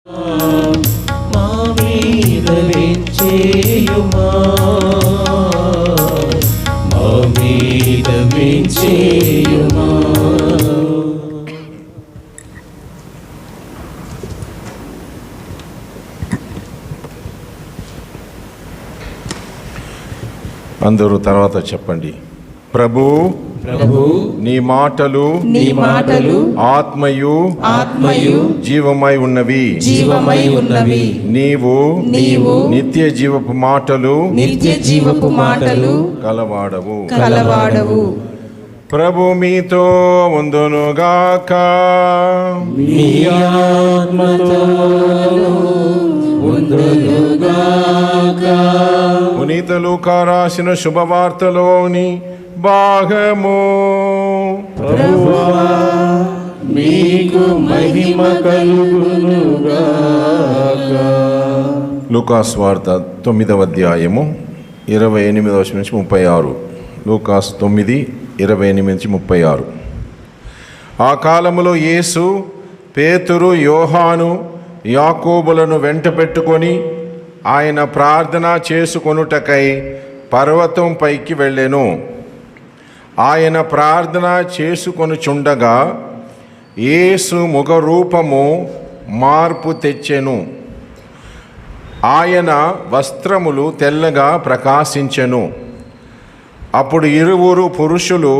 మా మీద వేంచేయుమా, మా మీద వేంచేయుమా. అందరూ తర్వాత చెప్పండి. ప్రభు నీ మాటలు ఆత్మయు జీవమై ఉన్నవి. నీవు నిత్య జీవపు మాటలు కలవాడవు. ప్రభు మీతో ఉందునుగాక. మీ ఆత్మతోను ఉందునుగాక. పునీత లూకా రాసిన శుభవార్తలోని భాగము. ప్రభువా మీకు మహిమ కలుగునుగాక. లూకాస్ వార్త 9వ అధ్యాయము 28-36. లూకాస్ 9:28-36. ఆ కాలములో యేసు పేతురు, యోహాను, యాకోబులను వెంట పెట్టుకొని ఆయన ప్రార్థన చేసుకొనుటకై పర్వతం పైకి వెళ్ళెను. ఆయన ప్రార్థన చేసుకొనుచుండగా యేసు ముఖరూపము మార్పు తెచ్చెను. ఆయన వస్త్రములు తెల్లగా ప్రకాశించెను. అప్పుడు ఇరువురు పురుషులు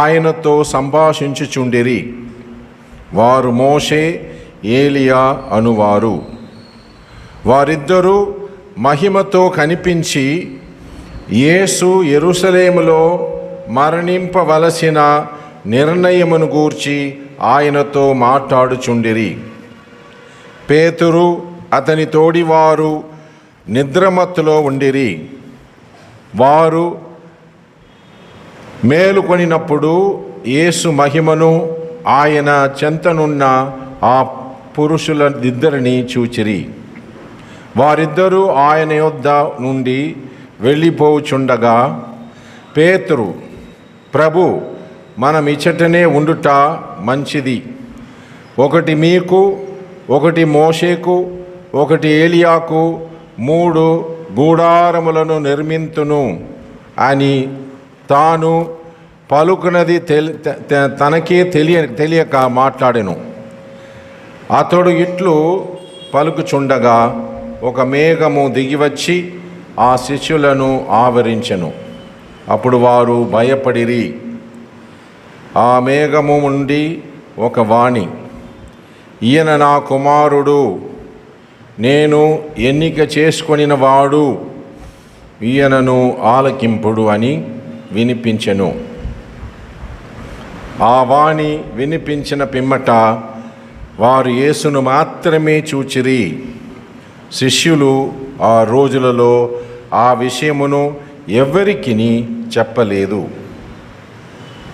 ఆయనతో సంభాషించుచుండిరి. వారు మోషే, ఏలియా అనువారు. వారిద్దరూ మహిమతో కనిపించి యేసు యెరూషలేములో మరణింపవలసిన నిర్ణయమును గూర్చి ఆయనతో మాట్లాడుచుండిరి. పేతురు అతని తోడివారు నిద్రమత్తులో ఉండిరి. వారు మేలుకొనినప్పుడు యేసు మహిమను ఆయన చెంతనున్న ఆ పురుషులిద్దరిని చూచిరి. వారిద్దరూ ఆయన యొద్ద నుండి వెళ్ళిపోచుండగా పేతురు, ప్రభు, మనం ఇచ్చటనే ఉండుట మంచిది. ఒకటి మీకు, ఒకటి మోషేకు, ఒకటి ఏలియాకు 3 గూడారములను నిర్మింతును అని తాను పలుకున్నది తనకే తెలియక మాట్లాడెను. అతడు ఇట్లు పలుకుచుండగా ఒక మేఘము దిగివచ్చి ఆ శిష్యులను ఆవరించెను. అప్పుడు వారు భయపడిరి. ఆ మేఘము నుండి ఒక వాణి, ఈయన నా కుమారుడు, నేను ఎన్నిక చేసుకొనిన వాడు, ఈయనను ఆలకింపుడు అని వినిపించెను. ఆ వాణి వినిపించిన పిమ్మట వారు యేసును మాత్రమే చూచిరి. శిష్యులు ఆ రోజులలో ఆ విషయమును ఎవ్వరికిని చెప్పలేదు.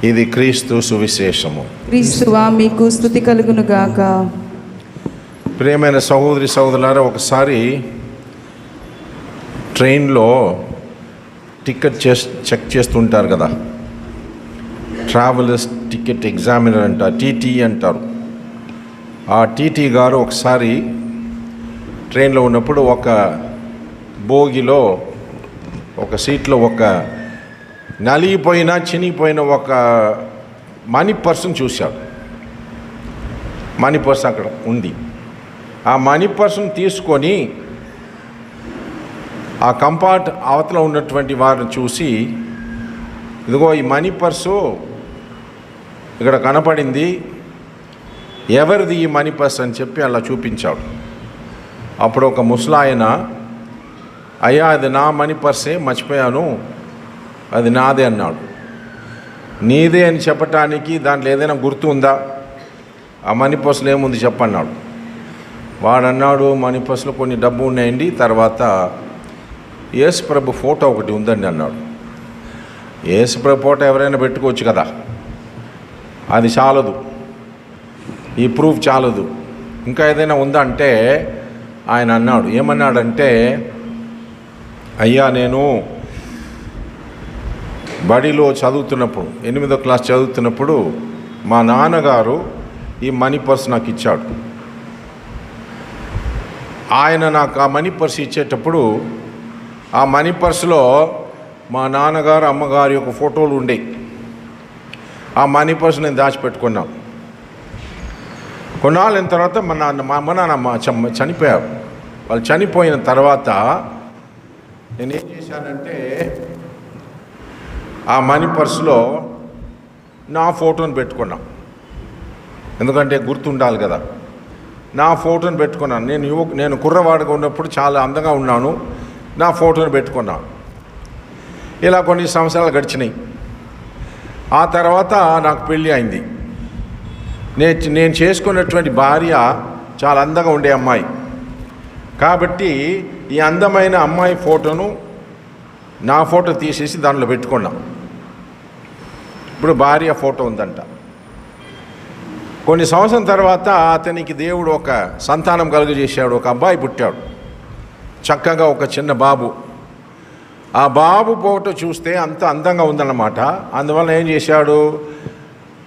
ఇది క్రీస్తు సువిశేషము. క్రీస్తువా మీకు స్తుతి కలుగును గాక. ప్రియమైన సహోదరి సహోదరులారా, ఒకసారి ట్రైన్లో టికెట్ చెక్ చేస్తుంటారు కదా, ట్రావెలర్స్ టికెట్ ఎగ్జామినర్ అంటారు, టీటీ అంటారు. ఆ టీటీ గారు ఒకసారి ట్రైన్లో ఉన్నప్పుడు ఒక బోగిలో ఒక సీట్లో ఒక నలిగిపోయిన చినిగిపోయిన ఒక మనీ పర్సన్ చూశాడు. మనీ పర్స్ అక్కడ ఉంది. ఆ మనీ పర్సన్ తీసుకొని ఆ కంపార్ట్ అవతల ఉన్నటువంటి వారిని చూసి, ఇదిగో ఈ మనీ పర్సు ఇక్కడ కనపడింది, ఎవరిది ఈ మనీ పర్స్ అని చెప్పి అలా చూపించాడు. అప్పుడు ఒక ముసలాయన, అయ్యా అది నా మనీ పర్సే, మర్చిపోయాను, అది నాదే అన్నాడు. నీదే అని చెప్పటానికి దాంట్లో ఏదైనా గుర్తు ఉందా? ఆ మనీ పర్సులో ఏముంది చెప్పన్నాడు. వాడన్నాడు, మనీ పర్సులో కొన్ని డబ్బు ఉన్నాయండి, తర్వాత యేసు ప్రభు ఫోటో ఒకటి ఉందండి అన్నాడు. యేసు ప్రభు ఫోటో ఎవరైనా పెట్టుకోవచ్చు కదా, అది చాలదు, ఈ ప్రూఫ్ చాలదు, ఇంకా ఏదైనా ఉందా అంటే ఆయన అన్నాడు, ఏమన్నాడంటే, అయ్యా నేను బడిలో చదువుతున్నప్పుడు 8వ క్లాస్ చదువుతున్నప్పుడు మా నాన్నగారు ఈ మనీ పర్స్ నాకు ఇచ్చాడు. ఆయన నాకు ఆ మనీ పర్స్ ఇచ్చేటప్పుడు ఆ మనీ పర్సులో మా నాన్నగారు అమ్మగారి యొక్క ఫోటోలు ఉండేవి. ఆ మనీ పర్సు నేను దాచిపెట్టుకున్నాను. కొన్నాళ్ళైన తర్వాత మా అమ్మ నాన్న చనిపోయారు. వాళ్ళు చనిపోయిన తర్వాత నేనేం చేశానంటే ఆ మనీ పర్సులో నా ఫోటోని పెట్టుకున్నాం. ఎందుకంటే గుర్తుండాలి కదా. నా ఫోటోని పెట్టుకున్నాను. నేను కుర్రవాడుగా ఉన్నప్పుడు చాలా అందంగా ఉన్నాను. నా ఫోటోని పెట్టుకున్నాను. ఇలా కొన్ని సంవత్సరాలు గడిచినాయి. ఆ తర్వాత నాకు పెళ్ళి అయింది. నేను చేసుకున్నటువంటి భార్య చాలా అందంగా ఉండే అమ్మాయి. కాబట్టి ఈ అందమైన అమ్మాయి ఫోటోను నా ఫోటో తీసేసి దానిలో పెట్టుకున్నాం. ఇప్పుడు భార్య ఫోటో ఉందంట. కొన్ని సంవత్సరం తర్వాత అతనికి దేవుడు ఒక సంతానం కలుగజేశాడు. ఒక అబ్బాయి పుట్టాడు, చక్కగా ఒక చిన్న బాబు. ఆ బాబు ఫోటో చూస్తే అంత అందంగా ఉందన్నమాట. అందువల్ల ఏం చేశాడు,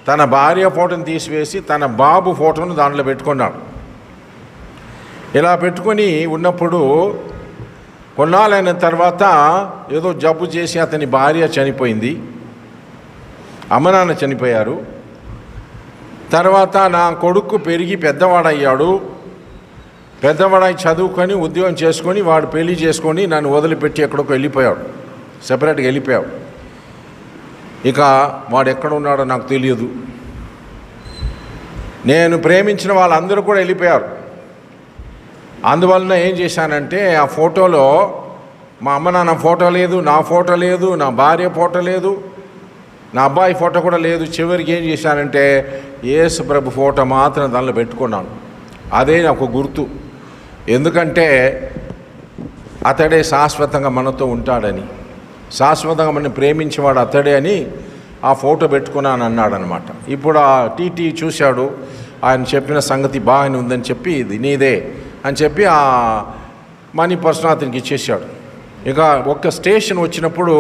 తన భార్య ఫోటోని తీసివేసి తన బాబు ఫోటోను దాంట్లో పెట్టుకున్నాడు. ఇలా పెట్టుకొని ఉన్నప్పుడు కొన్నాళ్ళైన తర్వాత ఏదో జబ్బు చేసి అతని భార్య చనిపోయింది, అమ్మ నాన్న చనిపోయారు. తర్వాత నా కొడుకు పెరిగి పెద్దవాడయ్యాడు. పెద్దవాడై చదువుకొని ఉద్యోగం చేసుకొని వాడు పెళ్లి చేసుకొని నన్ను వదిలిపెట్టి ఎక్కడికో వెళ్ళిపోయాడు, సెపరేట్గా వెళ్ళిపోయాడు. ఇక వాడు ఎక్కడ ఉన్నాడో నాకు తెలియదు. నేను ప్రేమించిన వాళ్ళందరూ కూడా వెళ్ళిపోయారు. అందువలన ఏం చేశానంటే ఆ ఫోటోలో మా అమ్మ నాన్న ఫోటో లేదు, నా ఫోటో లేదు, నా భార్య ఫోటో లేదు, నా అబ్బాయి ఫోటో కూడా లేదు. చివరికి ఏం చేశానంటే యేసు ప్రభు ఫోటో మాత్రం దానిలో పెట్టుకున్నాను. అదే నాకు గుర్తు. ఎందుకంటే అతడే శాశ్వతంగా మనతో ఉంటాడని, శాశ్వతంగా మనం ప్రేమించేవాడు అతడే అని ఆ ఫోటో పెట్టుకున్నాను అన్నాడనమాట. ఇప్పుడు ఆ టీటీ చూశాడు, ఆయన చెప్పిన సంగతి బాగానే ఉందని చెప్పి ఇది నీదే అని చెప్పి ఆ మనీ పర్సన్ అతనికి ఇచ్చేసాడు. ఇక ఒక్క స్టేషన్ వచ్చినప్పుడు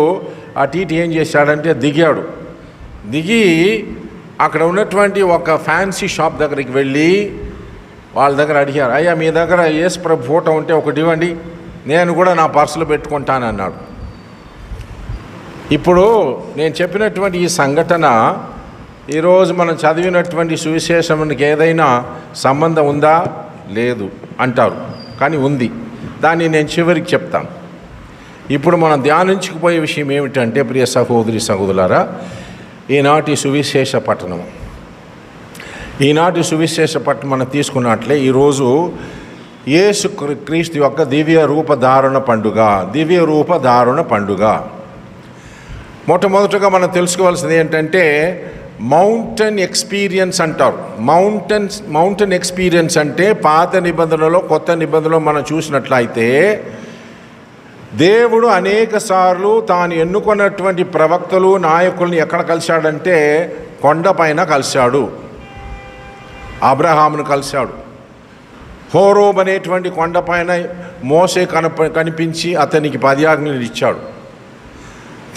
ఆ టీటీ ఏం చేశాడంటే దిగి అక్కడ ఉన్నటువంటి ఒక ఫ్యాన్సీ షాప్ దగ్గరికి వెళ్ళి వాళ్ళ దగ్గర అడిగారు, అయ్యా మీ దగ్గర యేసు ప్రభు ఫోటో ఉంటే ఒకటి ఇవ్వండి, నేను కూడా నా పర్సులో పెట్టుకుంటానన్నాడు. ఇప్పుడు నేను చెప్పినటువంటి ఈ సంఘటన ఈరోజు మనం చదివినటువంటి సువిశేషానికి ఏదైనా సంబంధం ఉందా? లేదు అంటారు, కానీ ఉంది. దాన్ని నేను చివరికి చెప్తాను. ఇప్పుడు మనం ధ్యానించుకుపోయే విషయం ఏమిటంటే, ప్రియ సహోదరి సహోదరులారా, ఈనాటి సువిశేష పట్టణం మనం తీసుకున్నట్లే ఈరోజు యేసు క్రీస్తు యొక్క దివ్య రూపధారణ పండుగ. మొట్టమొదటగా మనం తెలుసుకోవాల్సింది ఏంటంటే మౌంటైన్ ఎక్స్పీరియన్స్ అంటారు. మౌంటైన్ ఎక్స్పీరియన్స్ అంటే పాత నిబంధనలో కొత్త నిబంధనలో మనం చూసినట్లయితే దేవుడు అనేక సార్లు తాను ఎన్నుకున్నటువంటి ప్రవక్తలు నాయకుల్ని ఎక్కడ కలిశాడంటే కొండపైన కలిశాడు. అబ్రహామును కలిశాడు. హోరేబు అనేటువంటి కొండపైన మోషే కనిపించి అతనికి 10 ఆజ్ఞలు ఇచ్చాడు.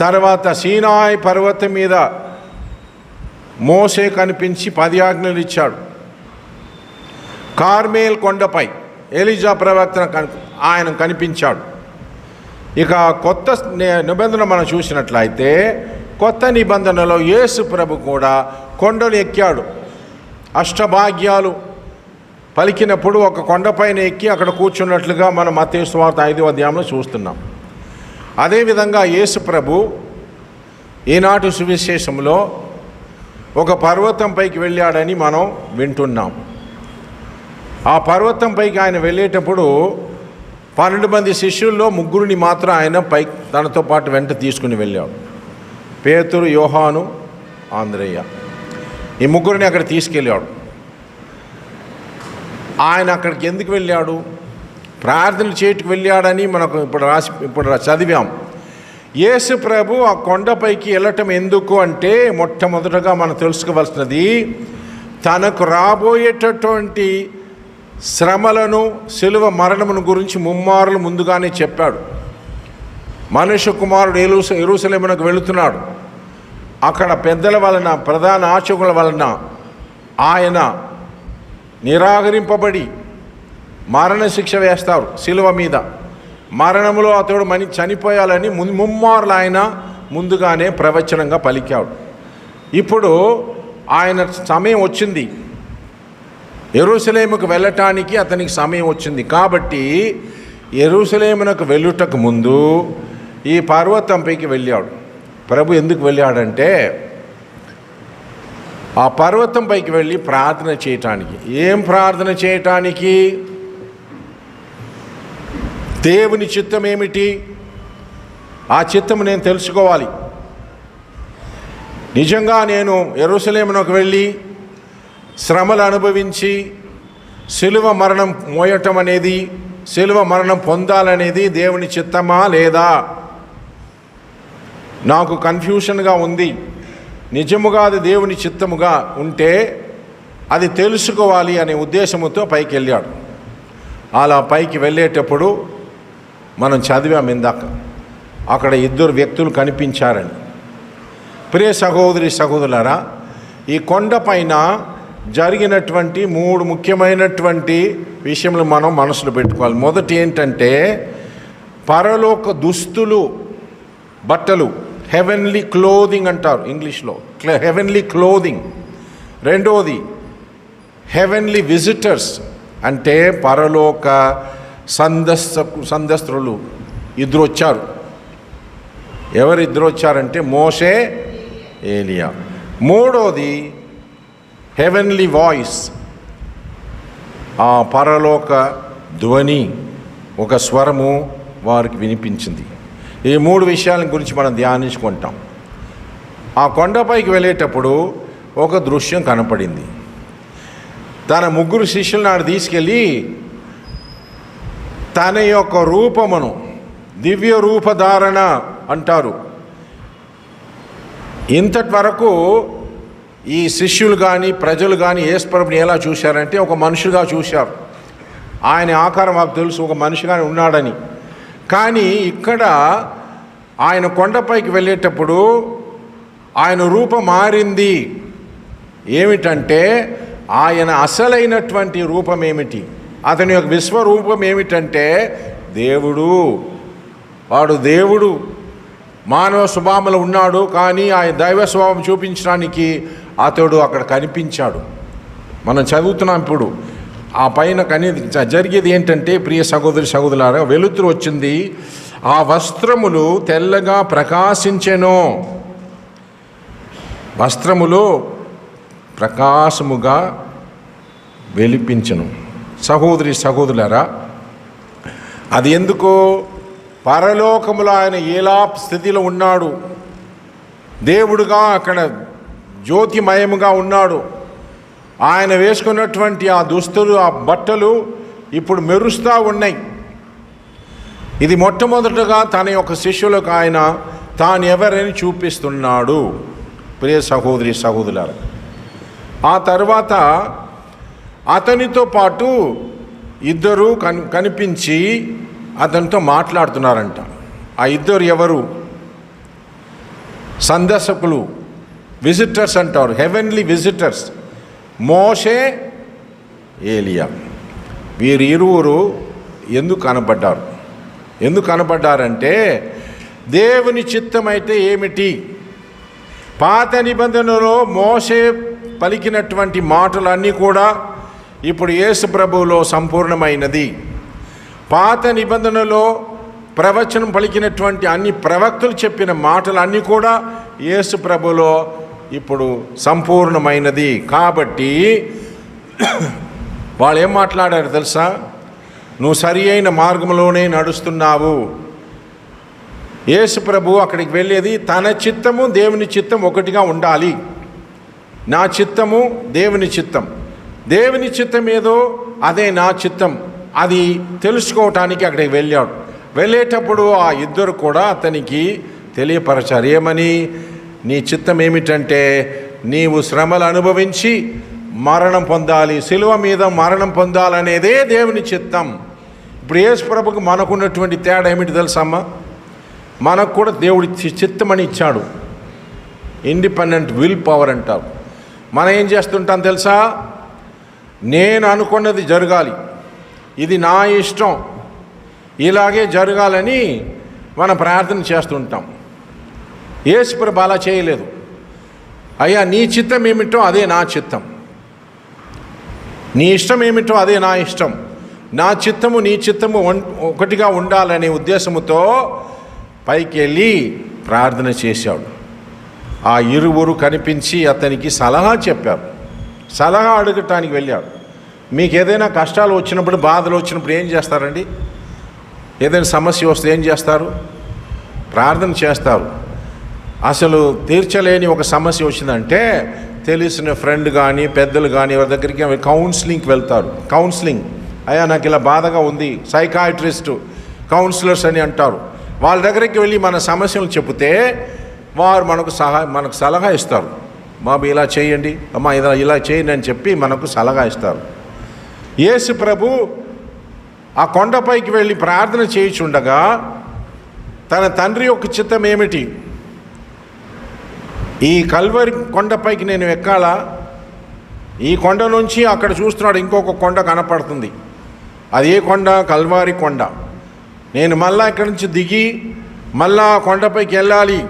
తర్వాత సీనాయి పర్వతం మీద మోషే కనిపించి 10 ఆజ్ఞలు ఇచ్చాడు. కార్మేల్ కొండపై ఎలీజా ప్రవక్త ఆయన కనిపించాడు. ఇక కొత్త నిబంధన మనం చూసినట్లయితే కొత్త నిబంధనలో యేసు ప్రభు కూడా కొండను ఎక్కాడు. అష్టభాగ్యాలు పలికినప్పుడు ఒక కొండపైన ఎక్కి అక్కడ కూర్చున్నట్లుగా మనం మత్తయి సువార్త 5వ అధ్యాయంలో చూస్తున్నాం. అదేవిధంగా యేసు ప్రభు ఈనాటి సువిశేషంలో ఒక పర్వతం పైకి వెళ్ళాడని మనం వింటున్నాం. ఆ పర్వతం పైకి ఆయన వెళ్ళేటప్పుడు 12 మంది శిష్యుల్లో 3 మాత్రం ఆయన పైకి తనతో పాటు వెంట తీసుకుని వెళ్ళాడు. పేతురు, యోహాను, ఆంద్రేయ, ఈ 3 అక్కడ తీసుకెళ్ళాడు. ఆయన అక్కడికి ఎందుకు వెళ్ళాడు? ప్రార్థనలు చేయటకు వెళ్ళాడని మనకు ఇప్పుడు చదివాం. యేసు ప్రభు ఆ కొండపైకి వెళ్ళటం ఎందుకు అంటే మొట్టమొదటగా మనం తెలుసుకోవాల్సినది తనకు రాబోయేటటువంటి శ్రమలను, శిలువ మరణమును గురించి ముమ్మారులు ముందుగానే చెప్పాడు. మనుష్య కుమారుడు యెరూషలేమునకు వెళుతున్నాడు. అక్కడ పెద్దల వలన, ప్రధాన యాజకుల వలన ఆయన నిరాకరింపబడి మరణశిక్ష వేస్తారు శిలువ మీద. మరణంలో అతడు చనిపోయాలని ముమ్మార్లు ఆయన ముందుగానే ప్రవచనంగా పలికాడు. ఇప్పుడు ఆయన సమయం వచ్చింది, యెరూషలేముకు వెళ్ళటానికి అతనికి సమయం వచ్చింది. కాబట్టి యెరూషలేమునకు వెళ్ళుటకు ముందు ఈ పర్వతంపైకి వెళ్ళాడు. ప్రభు ఎందుకు వెళ్ళాడంటే ఆ పర్వతం పైకి వెళ్ళి ప్రార్థన చేయటానికి. ఏం ప్రార్థన చేయటానికి? దేవుని చిత్తం ఏమిటి? ఆ చిత్తం నేను తెలుసుకోవాలి. నిజంగా నేను యెరూషలేమునకు వెళ్ళి శ్రమలు అనుభవించి శిలువ మరణం మోయటం అనేది, శిలువ మరణం పొందాలనేది దేవుని చిత్తమా లేదా? నాకు కన్ఫ్యూషన్గా ఉంది. నిజముగా అది దేవుని చిత్తముగా ఉంటే అది తెలుసుకోవాలి అనే ఉద్దేశంతో పైకి వెళ్ళాడు. అలా పైకి వెళ్ళేటప్పుడు మనం చదివాము ఇందాక, అక్కడ ఇద్దరు వ్యక్తులు కనిపించారని. ప్రియ సహోదరులారా, ఈ కొండపైన జరిగినటువంటి 3 ముఖ్యమైనటువంటి విషయములు మనం మనసులో పెట్టుకోవాలి. మొదటి ఏంటంటే పరలోక దుస్తులు, బట్టలు, హెవెన్లీ క్లోదింగ్ అంటారు ఇంగ్లీష్లో, హెవెన్లీ క్లోదింగ్. రెండవది హెవెన్లీ విజిటర్స్, అంటే పరలోక సందస్సులు ఇద్దరు వచ్చారు. ఎవరు ఇద్దరు వచ్చారంటే మోషే, ఏలియా. మూడోది హెవెన్లీ వాయిస్, ఆ పరలోక ధ్వని, ఒక స్వరము వారికి వినిపించింది. ఈ 3 విషయాల గురించి మనం ధ్యానించుకుంటాం. ఆ కొండపైకి వెళ్ళేటప్పుడు ఒక దృశ్యం కనపడింది. తన 3 శిష్యులను నాడు తీసుకెళ్ళి తన యొక్క రూపమును, దివ్య రూపధారణ అంటారు. ఇంతటి వరకు ఈ శిష్యులు కానీ ప్రజలు కానీ యేసుప్రభుని ఎలా చూశారంటే ఒక మనుషుగా చూశారు. ఆయన ఆకారం మాకు తెలుసు, ఒక మనిషిగానే ఉన్నాడని. కానీ ఇక్కడ ఆయన కొండపైకి వెళ్ళేటప్పుడు ఆయన రూపం మారింది. ఏమిటంటే ఆయన అసలైనటువంటి రూపం ఏమిటి, అతని యొక్క విశ్వరూపం ఏమిటంటే దేవుడు. వాడు దేవుడు మానవ స్వభావంలో ఉన్నాడు, కానీ ఆయన దైవ స్వభావం చూపించడానికి అతడు అక్కడ కనిపించాడు. మనం చదువుతున్నాం ఇప్పుడు. ఆ పైన జరిగేది ఏంటంటే ప్రియ సహోదరులారా, వెలుతురు వచ్చింది, ఆ వస్త్రములు తెల్లగా ప్రకాశించెను. వస్త్రములు ప్రకాశముగా వెలిపించెను. సహోదరులారా, అది ఎందుకు? పరలోకములో ఆయన ఎలా స్థితిలో ఉన్నాడు, దేవుడుగా అక్కడ జ్యోతిమయముగా ఉన్నాడు. ఆయన వేసుకున్నటువంటి ఆ దుస్తులు, ఆ బట్టలు ఇప్పుడు మెరుస్తూ ఉన్నాయి. ఇది మొట్టమొదటగా తన యొక్క శిష్యులకు ఆయన తాను ఎవరని చూపిస్తున్నాడు. ప్రియ సహోదరులారా, ఆ తర్వాత అతనితో పాటు ఇద్దరు కనిపించి అతనితో మాట్లాడుతున్నారంట. ఆ ఇద్దరు ఎవరు? సందర్శకులు, విజిటర్స్ అంటారు, హెవెన్లీ విజిటర్స్. మోషే, ఏలియా. వీరిరువురు ఎందుకు కనబడ్డారంటే దేవుని చిత్తమైతే ఏమిటి? పాత నిబంధనలో మోషే పలికినటువంటి మాటలన్నీ కూడా ఇప్పుడు యేసు ప్రభువులో సంపూర్ణమైనది. పాత నిబంధనలో ప్రవచనం పలికినటువంటి అన్ని ప్రవక్తలు చెప్పిన మాటలన్నీ కూడా యేసు ప్రభువులో ఇప్పుడు సంపూర్ణమైనది. కాబట్టి వాళ్ళు ఏం మాట్లాడారు తెలుసా? నువ్వు సరి అయిన మార్గంలోనే నడుస్తున్నావు. యేసు ప్రభు అక్కడికి వెళ్ళేది తన చిత్తము దేవుని చిత్తం ఒకటిగా ఉండాలి. నా చిత్తము దేవుని చిత్తం, దేవుని చిత్తం ఏదో అదే నా చిత్తం, అది తెలుసుకోవటానికి అక్కడికి వెళ్ళాడు. వెళ్ళేటప్పుడు ఆ ఇద్దరు కూడా అతనికి తెలియపరచారు. ఏమని? నీ చిత్తం ఏమిటంటే నీవు శ్రమలు అనుభవించి మరణం పొందాలి, శిలువ మీద మరణం పొందాలనేదే దేవుని చిత్తం. ఇప్పుడు యేసు ప్రభుకు మనకున్నటువంటి తేడా ఏమిటి తెలుసమ్మా? మనకు కూడా దేవుడి చిత్తమని ఇచ్చాడు, ఇండిపెండెంట్ విల్ పవర్ అంటారు. మనం ఏం చేస్తుంటాం తెలుసా? నేను అనుకున్నది జరగాలి, ఇది నా ఇష్టం, ఇలాగే జరగాలని మనం ప్రార్థన చేస్తుంటాం. యేసుప్రభు అలా చేయలేదు. అయ్యా నీ చిత్తం ఏమిటో అదే నా చిత్తం, నీ ఇష్టం ఏమిటో అదే నా ఇష్టం, నా చిత్తము నీ చిత్తము ఒకటిగా ఉండాలనే ఉద్దేశముతో పైకి వెళ్ళి ప్రార్థన చేశాడు. ఆ ఇరువురు కనిపించి అతనికి సలహా చెప్పారు. సలహా అడగటానికి వెళ్ళాడు. మీకు ఏదైనా కష్టాలు వచ్చినప్పుడు, బాధలు వచ్చినప్పుడు ఏం చేస్తారండి? ఏదైనా సమస్య వస్తే ఏం చేస్తారు? ప్రార్థన చేస్తారు. అసలు తీర్చలేని ఒక సమస్య వచ్చిందంటే తెలిసిన ఫ్రెండ్ కానీ పెద్దలు కానీ ఎవరి దగ్గరికి కౌన్సిలింగ్కి వెళ్తారు. కౌన్సిలింగ్, అయ్యా నాకు ఇలా బాధగా ఉంది, సైకాట్రిస్టు, కౌన్సిలర్స్ అని అంటారు. వాళ్ళ దగ్గరికి వెళ్ళి మన సమస్యలు చెబితే వారు మనకు సలహా ఇస్తారు. బాబు ఇలా చేయండి, అమ్మా ఇలా చేయండి అని చెప్పి మనకు సలహా ఇస్తారు. యేసు ప్రభు ఆ కొండపైకి వెళ్ళి ప్రార్థన చేయుచుండగా తన తండ్రి యొక్క చిత్తం ఏమిటి? ఈ కల్వరి కొండపైకి నేను ఎక్కాలా? ఈ కొండ నుంచి అక్కడ చూస్తున్నాడు ఇంకొక కొండ కనపడుతుంది. అది ఏ కొండ? కల్వారి కొండ. నేను మళ్ళా ఇక్కడి నుంచి దిగి మళ్ళా కొండపైకి వెళ్ళాలి,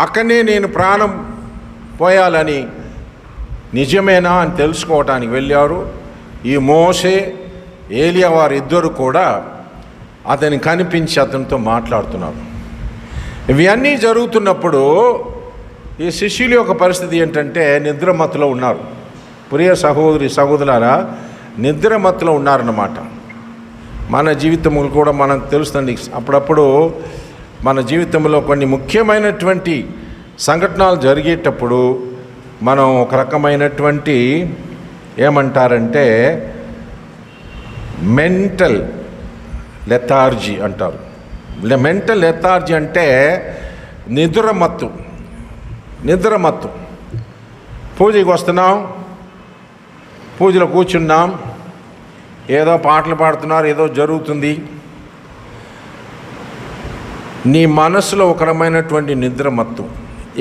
అక్కడనే నేను ప్రాణం పోయాలని నిజమేనా అని తెలుసుకోవటానికి వెళ్ళారు. ఈ మోషే, ఏలియా వారిద్దరు కూడా అతనికి కనిపించి అతనితో మాట్లాడుతున్నారు. ఇవన్నీ జరుగుతున్నప్పుడు ఈ శిష్యుల యొక్క పరిస్థితి ఏంటంటే నిద్రమత్తులో ఉన్నారు. ప్రియ సహోదరులారా, నిద్రమత్తులో ఉన్నారన్నమాట. మన జీవితములు కూడా మనకు తెలుస్తుంది. అప్పుడప్పుడు మన జీవితంలో కొన్ని ముఖ్యమైనటువంటి సంఘటనలు జరిగేటప్పుడు మనం ఒక రకమైనటువంటి ఏమంటారంటే మెంటల్ లెథార్జీ అంటారు. మెంటల్ లెథార్జీ అంటే నిద్రమత్తు. పూజకి వస్తున్నాం, పూజలో కూర్చున్నాం, ఏదో పాటలు పాడుతున్నారు, ఏదో జరుగుతుంది. నీ మనసులో ఒక రకమైనటువంటి నిద్రమత్తు.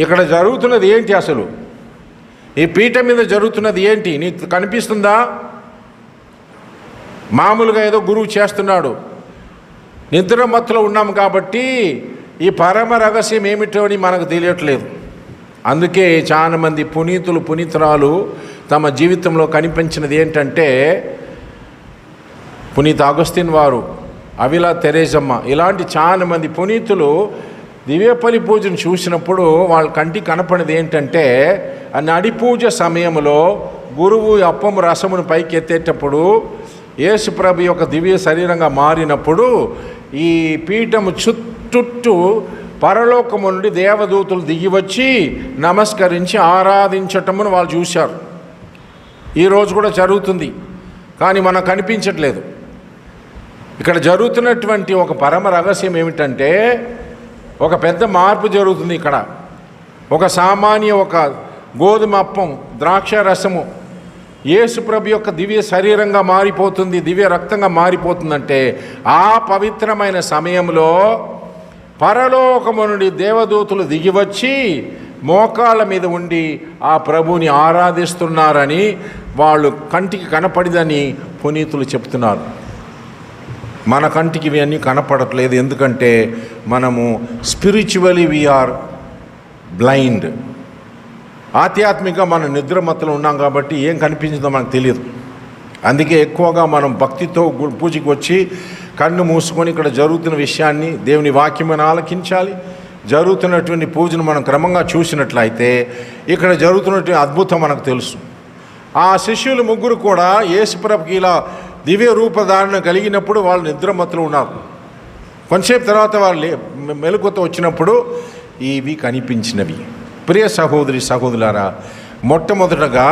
ఇక్కడ జరుగుతున్నది ఏంటి? అసలు ఈ పీఠ మీద జరుగుతున్నది ఏంటి నీకు కనిపిస్తుందా? మామూలుగా ఏదో గురువు చేస్తున్నాడు. నిద్రమత్తులో ఉన్నాం కాబట్టి ఈ పరమ రహస్యం ఏమిటో అని మనకు తెలియట్లేదు. అందుకే చాలామంది పునీతురాలు తమ జీవితంలో కనిపించినది ఏంటంటే పునీత అగస్టిన్ వారు, అవిలా తెరేజమ్మ, ఇలాంటి చాలామంది పునీతులు దివ్యపల్లి పూజను చూసినప్పుడు వాళ్ళ కంటికి కనపడినది ఏంటంటే ఆ నడి పూజ సమయంలో గురువు అప్పము రసమును పైకి ఎత్తేటప్పుడు యేసు ప్రభు యొక్క దివ్య శరీరంగా మారినప్పుడు ఈ పీఠము చుట్టూ పరలోకము నుండి దేవదూతలు దిగివచ్చి నమస్కరించి ఆరాధించటమును వాళ్ళు చూశారు. ఈరోజు కూడా జరుగుతుంది, కానీ మనకు కనిపించట్లేదు. ఇక్కడ జరుగుతున్నటువంటి ఒక పరమ రహస్యం ఏమిటంటే ఒక పెద్ద మార్పు జరుగుతుంది. ఇక్కడ ఒక సామాన్య ఒక గోధుమ అప్పం, ద్రాక్ష రసము యేసు ప్రభు యొక్క దివ్య శరీరంగా మారిపోతుంది, దివ్య రక్తంగా మారిపోతుందంటే ఆ పవిత్రమైన సమయంలో పరలోకము నుండి దేవదూతలు దిగివచ్చి మోకాళ్ళ మీద ఉండి ఆ ప్రభుని ఆరాధిస్తున్నారని వాళ్ళు కంటికి కనపడిదని పునీతులు చెప్తున్నారు. మన కంటికి ఇవన్నీ కనపడట్లేదు, ఎందుకంటే మనము స్పిరిచువలీ వీఆర్ బ్లైండ్. ఆధ్యాత్మికంగా మనం నిద్రమత్తులో ఉన్నాం కాబట్టి ఏం కనిపించిందో మనకు తెలియదు. అందుకే ఎక్కువగా మనం భక్తితో పూజకి వచ్చి కన్ను మూసుకొని ఇక్కడ జరుగుతున్న విషయాన్ని దేవుని వాక్యమని ఆలకించాలి. జరుగుతున్నటువంటి పూజను మనం క్రమంగా చూసినట్లయితే ఇక్కడ జరుగుతున్నటువంటి అద్భుతం మనకు తెలుసు. ఆ శిష్యులు ముగ్గురు కూడా యేసుప్రభుకి ఇలా దివ్య రూపధారణ కలిగినప్పుడు వాళ్ళు నిద్రమత్తులో ఉన్నారు. కొంతసేపు తర్వాత వాళ్ళు మెలకువతో వచ్చినప్పుడు ఇవి కనిపించినవి. ప్రియ సహోదరులారా, మొట్టమొదటగా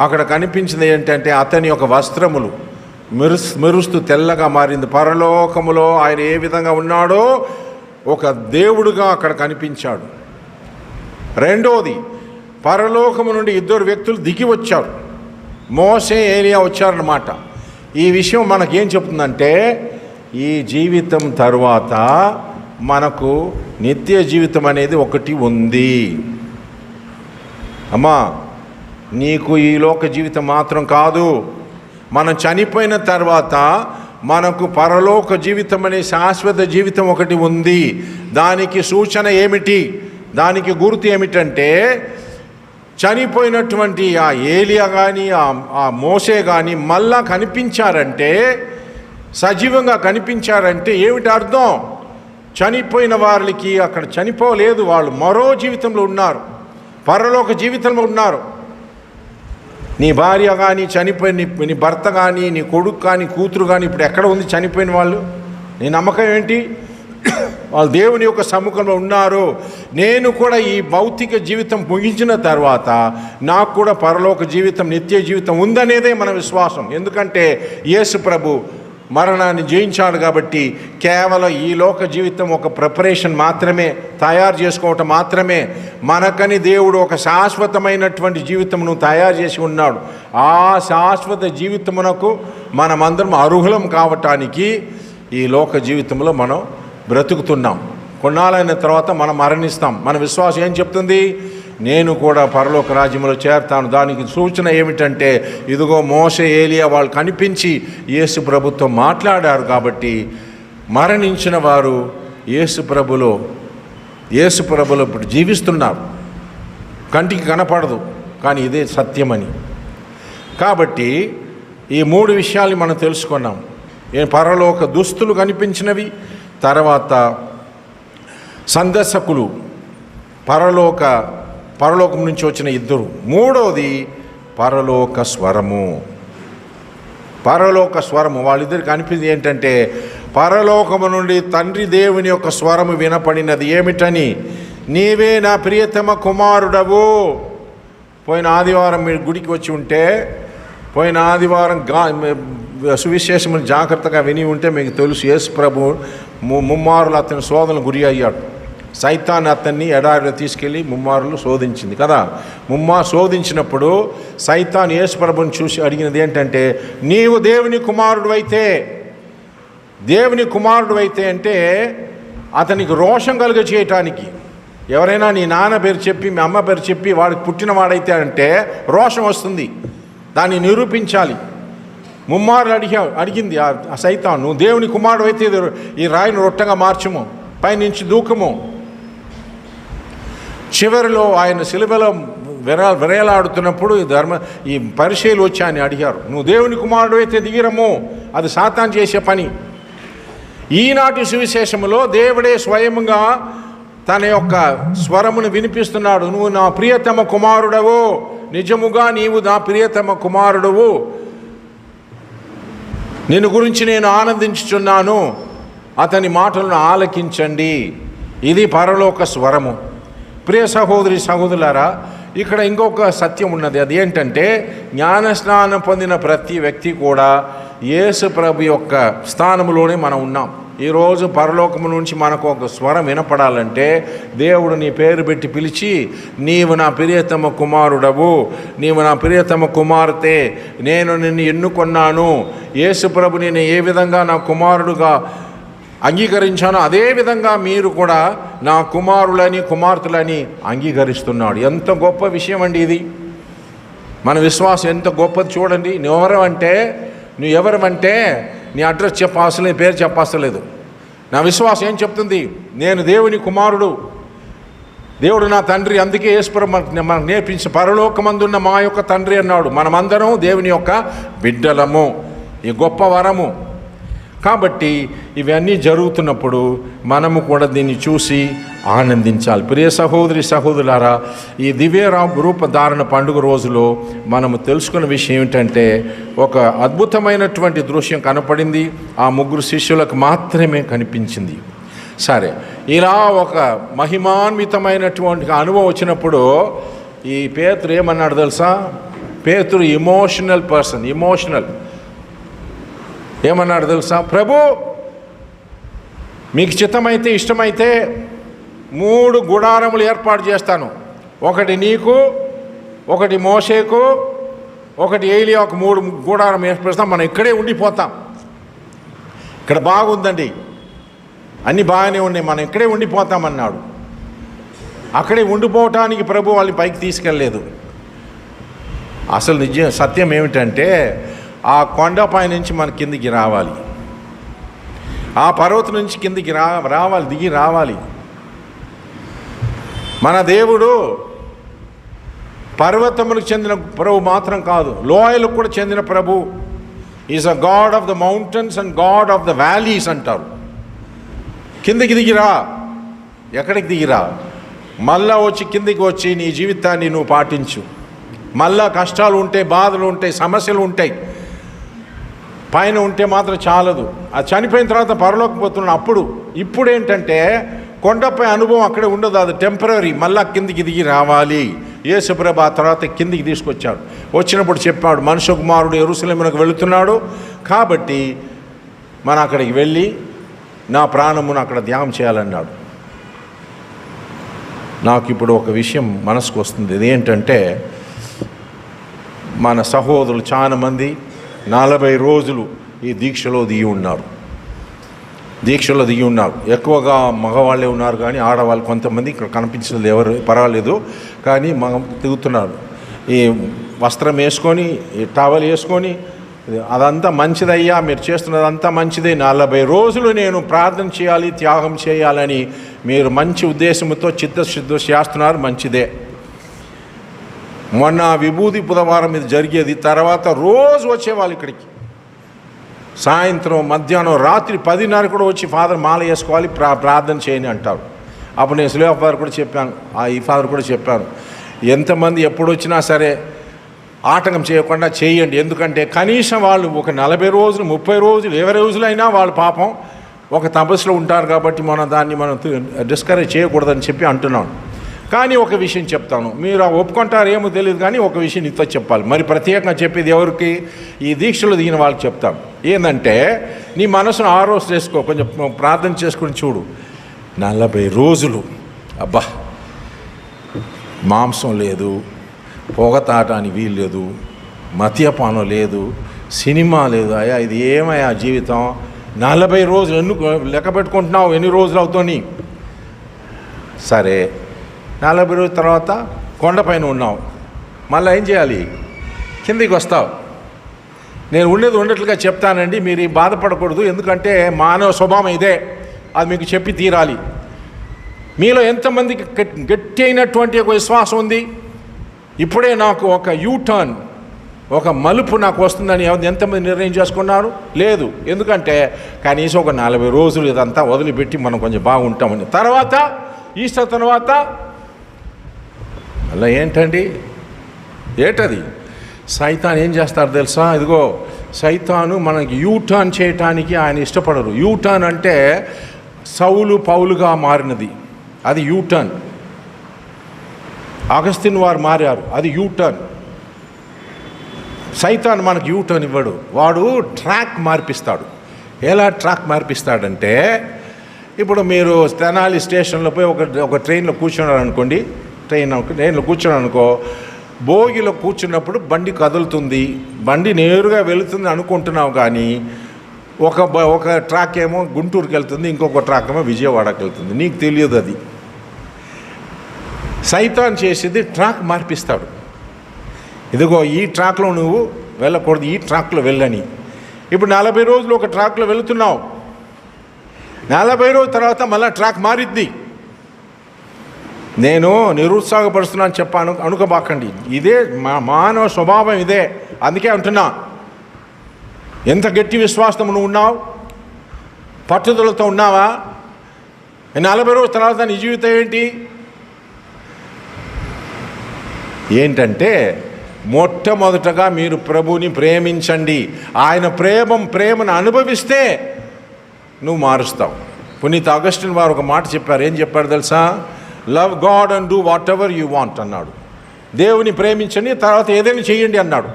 అక్కడ కనిపించింది ఏంటంటే అతని యొక్క వస్త్రములు మెరుస్తూ తెల్లగా మారింది. పరలోకములో ఆయన ఏ విధంగా ఉన్నాడో ఒక దేవుడుగా అక్కడ కనిపించాడు. రెండోది, పరలోకము నుండి ఇద్దరు వ్యక్తులు దిగి వచ్చారు. మోషే, ఏలియా వచ్చారన్నమాట. ఈ విషయం మనకేం చెప్తుందంటే ఈ జీవితం తరువాత మనకు నిత్య జీవితం అనేది ఒకటి ఉంది. అమ్మా, నీకు ఈ లోక జీవితం మాత్రం కాదు, మనం చనిపోయిన తర్వాత మనకు పరలోక జీవితం అనే శాశ్వత జీవితం ఒకటి ఉంది. దానికి సూచన ఏమిటి, దానికి గుర్తు ఏమిటంటే, చనిపోయినటువంటి ఆ ఏలియా కానీ ఆ మోసే కానీ మళ్ళా కనిపించారంటే, సజీవంగా కనిపించారంటే ఏమిటి అర్థం? చనిపోయిన వారికి అక్కడ చనిపోలేదు, వాళ్ళు మరో జీవితంలో ఉన్నారు, పరలోక జీవితంలో ఉన్నారు. నీ భార్య కానీ చనిపోయిన నీ భర్త కానీ నీ కొడుకు కానీ కూతురు కానీ ఇప్పుడు ఎక్కడ ఉంది చనిపోయిన వాళ్ళు? నీ నమ్మకం ఏంటి? వాళ్ళు దేవుని యొక్క సముఖంలో ఉన్నారు. నేను కూడా ఈ భౌతిక జీవితం ముగించిన తర్వాత నాకు కూడా పరలోక జీవితం, నిత్య జీవితం ఉందనేదే మన విశ్వాసం. ఎందుకంటే యేసు ప్రభు మరణాన్ని జయించాడు కాబట్టి కేవలం ఈ లోక జీవితం ఒక ప్రిపరేషన్ మాత్రమే, తయారు చేసుకోవటం మాత్రమే. మనకని దేవుడు ఒక శాశ్వతమైనటువంటి జీవితమును తయారు చేసి ఉన్నాడు. ఆ శాశ్వత జీవితమునకు మనమందరం అర్హులం కావటానికి ఈ లోక జీవితంలో మనం బ్రతుకుతున్నాం. కొన్నాళ్ళైన తర్వాత మనం మరణిస్తాం. మన విశ్వాసం ఏం చెప్తుంది? నేను కూడా పరలోక రాజ్యంలో చేరతాను. దానికి సూచన ఏమిటంటే, ఇదిగో మోసే, ఏలియా వాళ్ళు కనిపించి యేసు ప్రభుతో మాట్లాడారు కాబట్టి మరణించిన వారు యేసు ప్రభులో ఇప్పుడు జీవిస్తున్నారు. కంటికి కనపడదు కానీ ఇదే సత్యమని. కాబట్టి ఈ 3 విషయాలు మనం తెలుసుకున్నాం. పరలోక దుస్తులు కనిపించినవి, తర్వాత సందర్శకులు పరలోకం నుంచి వచ్చిన 2, మూడోది పరలోక స్వరము. వాళ్ళిద్దరికి అనిపించింది ఏంటంటే, పరలోకము నుండి తండ్రి దేవుని యొక్క స్వరము వినపడినది. ఏమిటని? నీవే నా ప్రియతమ కుమారుడవు. పోయిన ఆదివారం మీరు గుడికి వచ్చి ఉంటే, పోయిన ఆదివారం సువిశేషము జాగ్రత్తగా విని ఉంటే మీకు తెలుసు, యేసు ప్రభు ముమ్మారులు అతని శోధనకు గురి అయ్యాడు. సైతాన్ అతన్ని ఎడారిలో తీసుకెళ్ళి ముమ్మారులు శోధించింది కదా. శోధించినప్పుడు సైతాన్ యేసు ప్రభుని చూసి అడిగినది ఏంటంటే, నీవు దేవుని కుమారుడు అయితే అంటే అతనికి రోషం కలుగ చేయటానికి. ఎవరైనా నీ నాన్న పేరు చెప్పి మీ అమ్మ పేరు చెప్పి వాడికి పుట్టినవాడైతే అంటే రోషం వస్తుంది, దాన్ని నిరూపించాలి. ముమ్మారులు అడిగింది ఆ సైతాన్, నువ్వు దేవుని కుమారుడు అయితే ఈ రాయిని రొట్టెగా మార్చుము, పైనుంచి దూకము. చివరిలో ఆయన శిలువలో విరేలాడుతున్నప్పుడు ఈ పరిచయులు వచ్చి ఆయన అడిగారు, నువ్వు దేవుని కుమారుడు అయితే దిగిరము, అది సాతాను చేసే పని. ఈనాటి సువిశేషములో దేవుడే స్వయంగా తన యొక్క స్వరమును వినిపిస్తున్నాడు. నువ్వు నా ప్రియతమ కుమారుడవు, నిజముగా నీవు నా ప్రియతమ కుమారుడవు, నిన్ను గురించి నేను ఆనందించుచున్నాను, అతని మాటలను ఆలకించండి. ఇది పరలోక స్వరము. ప్రియ సహోదరి సహోదరులారా, ఇక్కడ ఇంకొక సత్యం ఉన్నది. అది ఏంటంటే, జ్ఞానస్నానం పొందిన ప్రతి వ్యక్తి కూడా యేసు ప్రభు యొక్క స్థానంలోనే మనం ఉన్నాం. ఈరోజు పరలోకము నుంచి మనకు ఒక స్వరం వినపడాలంటే దేవుడు నీ పేరు పెట్టి పిలిచి, నీవు నా ప్రియతమ కుమారుడవు, నీవు నా ప్రియతమ కుమార్తె, నేను నిన్ను ఎన్నుకొన్నాను. యేసు ప్రభు నేను ఏ విధంగా నా కుమారుడుగా అంగీకరించానో అదేవిధంగా మీరు కూడా నా కుమారులని కుమార్తెలని అంగీకరిస్తున్నాడు. ఎంత గొప్ప విషయం అండి ఇది. మన విశ్వాసం ఎంత గొప్పది చూడండి. నువ్వు ఎవరమంటే నీ అడ్రస్ చెప్పవసరం లేదు, పేరు చెప్పవసరం లేదు. నా విశ్వాసం ఏం చెప్తుంది? నేను దేవుని కుమారుడు, దేవుడు నా తండ్రి. అందుకే యేసుప్రభు మనకు నేర్పించి పరలోకమందున్న మా యొక్క తండ్రి అన్నాడు. మనమందరం దేవుని యొక్క బిడ్డలము. ఈ గొప్ప వరము. కాబట్టి ఇవన్నీ జరుగుతున్నప్పుడు మనము కూడా దీన్ని చూసి ఆనందించాలి. ప్రియ సహోదరి సహోదరులారా, ఈ దివ్య రూపధారణ పండుగ రోజులో మనము తెలుసుకున్న విషయం ఏమిటంటే, ఒక అద్భుతమైనటువంటి దృశ్యం కనపడింది. ఆ 3 శిష్యులకు మాత్రమే కనిపించింది. సరే, ఇలా ఒక మహిమాన్వితమైనటువంటి అనుభవం వచ్చినప్పుడు ఈ పేతురు ఏమన్నాడు తెలుసా? పేతురు ఎమోషనల్ పర్సన్. ఏమన్నాడు తెలుసా? ప్రభు, మీకు చిత్తమైతే ఇష్టమైతే 3 గుడారములు ఏర్పాటు చేస్తాను. ఒకటి నీకు, ఒకటి మోషేకు, ఒకటి ఏలియాకు. 3 గుడారం ఏర్పరుస్తాం. మనం ఇక్కడే ఉండిపోతాం. ఇక్కడ బాగుందండి, అన్నీ బాగానే ఉన్నాయి, మనం ఇక్కడే ఉండిపోతామన్నాడు. అక్కడే ఉండిపోవటానికి ప్రభు వాళ్ళని పైకి తీసుకెళ్ళలేదు. అసలు సత్యం ఏమిటంటే, ఆ కొండపై నుంచి మన కిందికి రావాలి, ఆ పర్వతం నుంచి కిందికి రావాలి, దిగి రావాలి. మన దేవుడు పర్వతములకు చెందిన ప్రభు మాత్రం కాదు, లోయలకు కూడా చెందిన ప్రభు. Is a god of the mountains and god of the valleys అంటారు. కిందికి దిగిరా. ఎక్కడికి దిగిరా? మళ్ళా వచ్చి కిందికి వచ్చి నీ జీవితాన్ని నువ్వు పాటించు. మళ్ళా కష్టాలు ఉంటాయి, బాధలు ఉంటాయి, సమస్యలు ఉంటాయి. పైన ఉంటే మాత్రం చాలదు. అది చనిపోయిన తర్వాత పరలోకి పోతున్నాడు. ఇప్పుడు ఏంటంటే కొండపై అనుభవం అక్కడే ఉండదు, అది టెంపరీ. మళ్ళా కిందికి దిగి రావాలి. యేసుప్రభు ఆ తర్వాత కిందికి తీసుకొచ్చాడు. వచ్చినప్పుడు చెప్పాడు, మనుష్య కుమారుడు యెరూషలేమునకు వెళుతున్నాడు కాబట్టి మనం అక్కడికి వెళ్ళి నా ప్రాణమును అక్కడ ధ్యానం చేయాలన్నాడు. నాకు ఇప్పుడు ఒక విషయం మనసుకు వస్తుంది. ఇదేంటంటే మన సహోదరులు చాలామంది 40 రోజులు ఈ దీక్షలో దిగి ఉన్నారు. ఎక్కువగా మగవాళ్ళే ఉన్నారు, కానీ ఆడవాళ్ళు కొంతమంది ఇక్కడ కనిపించలేదు, ఎవరు పర్వాలేదు, కానీ మగ దిగుతున్నారు. ఈ వస్త్రం వేసుకొని, ఈ టవల్ వేసుకొని, అదంతా మంచిదయ్యా, మీరు చేస్తున్నదంతా మంచిదే, 40 రోజులు నేను ప్రార్థన చేయాలి, త్యాగం చేయాలని మీరు మంచి ఉద్దేశంతో చిత్తశుద్ధి చేస్తున్నారు, మంచిదే. మొన్న విభూతి బుధవారం ఇది జరిగేది. తర్వాత రోజు వచ్చేవాళ్ళు ఇక్కడికి, సాయంత్రం, మధ్యాహ్నం, రాత్రి 10:30 కూడా వచ్చి ఫాదర్ మాల వేసుకోవాలి, ప్రార్థన చేయని అంటారు. అప్పుడు నేను సులేఖ ఫాదర్ కూడా చెప్పాను, ఈ ఫాదర్ కూడా చెప్పాను, ఎంతమంది ఎప్పుడు వచ్చినా సరే ఆటంకం చేయకుండా చేయండి. ఎందుకంటే కనీసం వాళ్ళు ఒక 40 రోజులు, 30 రోజులు, 20 రోజులైనా వాళ్ళు పాపం ఒక తపస్సులో ఉంటారు. కాబట్టి దాన్ని మనం డిస్కరేజ్ చేయకూడదని చెప్పి అంటున్నాను. కానీ ఒక విషయం చెప్తాను, మీరు ఒప్పుకుంటారు ఏమో తెలియదు, కానీ ఒక విషయం నీతో చెప్పాలి. మరి ప్రత్యేకంగా చెప్పేది ఎవరికి? ఈ దీక్షలో దిగిన వాళ్ళకి చెప్తాను. ఏంటంటే నీ మనసును ఆరోజు చేసుకో, కొంచెం ప్రార్థన చేసుకుని చూడు. 40 రోజులు అబ్బా, మాంసం లేదు, పొగ తాటానికి వీలు లేదు, మద్యపానం లేదు, సినిమా లేదు. అయ్యా ఇది ఏమయ్యా జీవితం? 40 రోజులు ఎందుకు లెక్క పెట్టుకుంటున్నావు? ఎన్ని రోజులు అవుతాయి? సరే, 40 రోజుల తర్వాత కొండపైన ఉన్నావు, మళ్ళీ ఏం చేయాలి? కిందికి వస్తావు. నేను ఉండేది ఉండేట్లుగా చెప్తానండి, మీరు బాధపడకూడదు, ఎందుకంటే మానవ స్వభావం ఇదే, అది మీకు చెప్పి తీరాలి. మీలో ఎంతమందికి గట్టి అయినటువంటి ఒక విశ్వాసం ఉంది? ఇప్పుడే నాకు ఒక యూటర్న్, ఒక మలుపు నాకు వస్తుందని ఎంతమంది నిర్ణయం చేసుకున్నారు? లేదు. ఎందుకంటే కనీసం ఒక 40 రోజులు ఇదంతా వదిలిపెట్టి మనం కొంచెం బాగుంటామని. తర్వాత ఈస్టర్ తర్వాత అలా ఏంటండి, ఏటది? సైతాన్ ఏం చేస్తారు తెలుసా? ఇదిగో సైతాను మనకి యూటర్న్ చేయటానికి ఆయన ఇష్టపడరు. యూటర్న్ అంటే సౌలు పౌలుగా మారినది, అది యూటర్న్. అగస్తిన్ వారు మారారు, అది యూటర్న్. సైతాన్ మనకు యూటర్న్ ఇవ్వడు, వాడు ట్రాక్ మార్పిస్తాడు. ఎలా ట్రాక్ మార్పిస్తాడంటే, ఇప్పుడు మీరు తెనాలి స్టేషన్లో పోయి ఒక ట్రైన్లో కూర్చున్నారు అనుకోండి, ట్రైన్లో కూర్చున్నాను అనుకో, భోగిలో కూర్చున్నప్పుడు బండి కదులుతుంది, బండి నేరుగా వెళుతుంది అనుకుంటున్నావు, కానీ ఒక ట్రాక్ ఏమో గుంటూరుకి వెళ్తుంది, ఇంకొక ట్రాక్ ఏమో విజయవాడకి వెళ్తుంది, నీకు తెలియదు. అది సైతాన్ చేసేది ట్రాక్ మార్పిస్తాడు. ఇదిగో ఈ ట్రాక్లో నువ్వు వెళ్ళకూడదు, ఈ ట్రాక్లో వెళ్ళని. ఇప్పుడు 40 రోజులు ఒక ట్రాక్లో వెళుతున్నావు, 40 రోజుల తర్వాత మళ్ళీ ట్రాక్ మారిద్ది. నేను నిరుత్సాహపరుస్తున్నాను చెప్పాను అనుకోబాకండి, ఇదే మానవ స్వభావం ఇదే. అందుకే అంటున్నా, ఎంత గట్టి విశ్వాసం నువ్వు ఉన్నావు, పట్టుదలతో ఉన్నావా? 40 రోజుల తర్వాత నీ జీవితం ఏంటంటే మొట్టమొదటగా మీరు ప్రభువుని ప్రేమించండి. ఆయన ప్రేమను అనుభవిస్తే నువ్వు మారుస్తావు. పునీత అగస్టిన్ వారు ఒక మాట చెప్పారు. ఏం చెప్పారు తెలుసా? Love God and do what ever you want అన్నాడు. దేవుని ప్రేమించండి, తర్వాత ఏదైనా చేయండి అన్నాడు.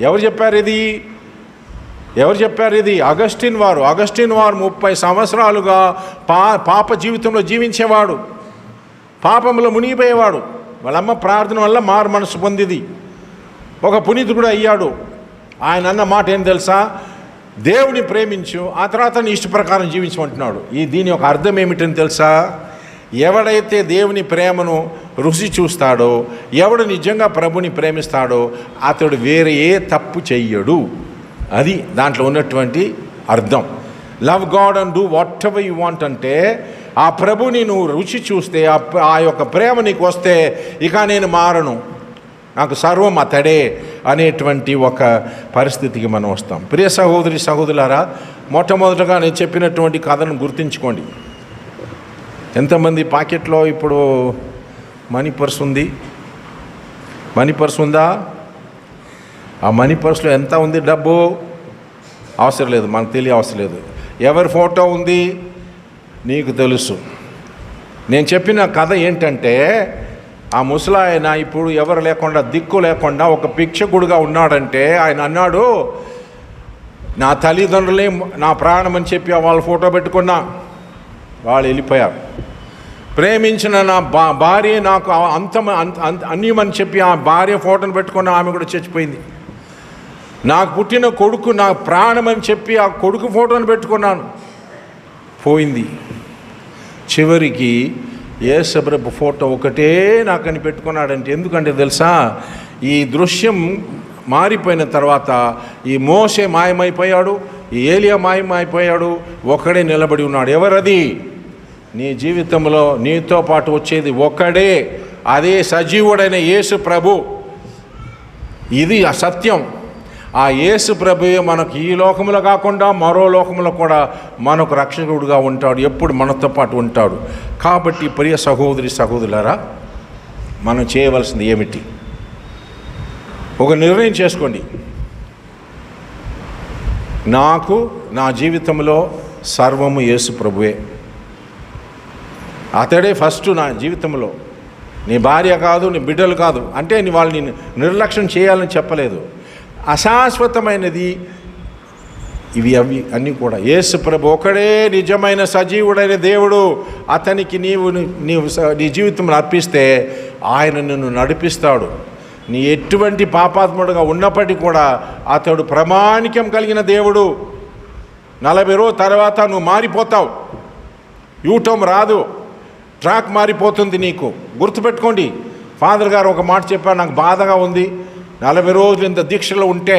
ఎవరు చెప్పారు ఇది? అగస్టిన్ వారు. 30 సంవత్సరాలుగా పాప జీవితంలో జీవించేవాడు, పాపంలో మునిగిపోయేవాడు. వాళ్ళమ్మ ప్రార్థన వల్ల మారు మనసు పొందిది, ఒక పునీతుడు అయ్యాడు. ఆయన అన్న మాట ఏం తెలుసా? దేవుని ప్రేమించు, ఆ తర్వాత నీ ఇష్ట ప్రకారం జీవించమంటున్నాడు. దీని యొక్క అర్థం ఏమిటని తెలుసా? ఎవడైతే దేవుని ప్రేమను రుచి చూస్తాడో, ఎవడు నిజంగా ప్రభుని ప్రేమిస్తాడో, అతడు వేరే ఏ తప్పు చెయ్యడు. అది దాంట్లో ఉన్నటువంటి అర్థం. Love God and do what ever you want అంటే ఆ ప్రభుని నువ్వు రుచి చూస్తే ఆ యొక్క ప్రేమ నీకు వస్తే ఇక నేను మారను, నాకు సర్వం అతడే అనేటువంటి ఒక పరిస్థితికి మనం వస్తాం. ప్రియ సహోదరి సహోదరులారా, మొట్టమొదటగా నేను చెప్పినటువంటి కథను గుర్తుంచుకోండి. ఎంతమంది పాకెట్లో ఇప్పుడు మనీ పర్స్ ఉంది? మనీ పర్స్ ఉందా? ఆ మనీ పర్స్లో ఎంత ఉంది డబ్బు? అవసరం లేదు, మనకు తెలియ అవసరం లేదు. ఎవరి ఫోటో ఉంది? నీకు తెలుసు. నేను చెప్పిన కథ ఏంటంటే, ఆ ముసలాయన ఇప్పుడు ఎవరు లేకుండా, దిక్కు లేకుండా ఒక భిక్షకుడుగా ఉన్నాడంటే ఆయన అన్నాడు, నా తల్లిదండ్రులే నా ప్రాణం అని చెప్పి వాళ్ళ ఫోటో పెట్టుకున్నా, వాళ్ళు వెళ్ళిపోయారు. ప్రేమించిన నా భార్య నాకు అన్యమని చెప్పి ఆ భార్య ఫోటోను పెట్టుకున్న ఆమె కూడా చచ్చిపోయింది. నాకు పుట్టిన కొడుకు నా ప్రాణం అని చెప్పి ఆ కొడుకు ఫోటోను పెట్టుకున్నాను, పోయింది. చివరికి యేసుప్రభు ఫోటో ఒకటే నాకని పెట్టుకున్నాడంటే ఎందుకంటే తెలుసా, ఈ దృశ్యం మారిపోయిన తర్వాత ఈ మోషే మాయమైపోయాడు, ఈ ఏలియా మాయమైపోయాడు, ఒక్కడే నిలబడి ఉన్నాడు. ఎవరది? నీ జీవితంలో నీతో పాటు వచ్చేది ఒక్కడే, అదే సజీవుడైన యేసు ప్రభు. ఇది అసత్యం. ఆ యేసు ప్రభువే మనకు ఈ లోకంలో కాకుండా మరో లోకంలో కూడా మనకు రక్షకుడుగా ఉంటాడు, ఎప్పుడు మనతో పాటు ఉంటాడు. కాబట్టి ప్రియ సహోదరి సహోదరులారా, మనం చేయవలసింది ఏమిటి? ఒక నిర్ణయం చేసుకోండి. నాకు నా జీవితంలో సర్వము యేసు ప్రభువే, అతడే ఫస్ట్ నా జీవితంలో. నీ భార్య కాదు, నీ బిడ్డలు కాదు అంటే వాళ్ళని నిర్లక్ష్యం చేయాలని చెప్పలేదు. అశాశ్వతమైనది ఇవి అవి అన్నీ కూడా. యేసు ప్రభు ఒకడే నిజమైన సజీవుడైన దేవుడు. అతనికి నీవు నీ జీవితంలో అర్పిస్తే ఆయన నిన్ను నడిపిస్తాడు. నీ ఎటువంటి పాపాత్ముడుగా ఉన్నప్పటికీ కూడా అతడు ప్రామాణికం కలిగిన దేవుడు. 40 రోజుల తర్వాత నువ్వు మారిపోతావు. యూటర్న్ రాదు, ట్రాక్ మారిపోతుంది నీకు. గుర్తుపెట్టుకోండి. ఫాదర్ గారు ఒక మాట చెప్పారు, నాకు బాధగా ఉంది. 40 రోజులు ఇంత దీక్షలో ఉంటే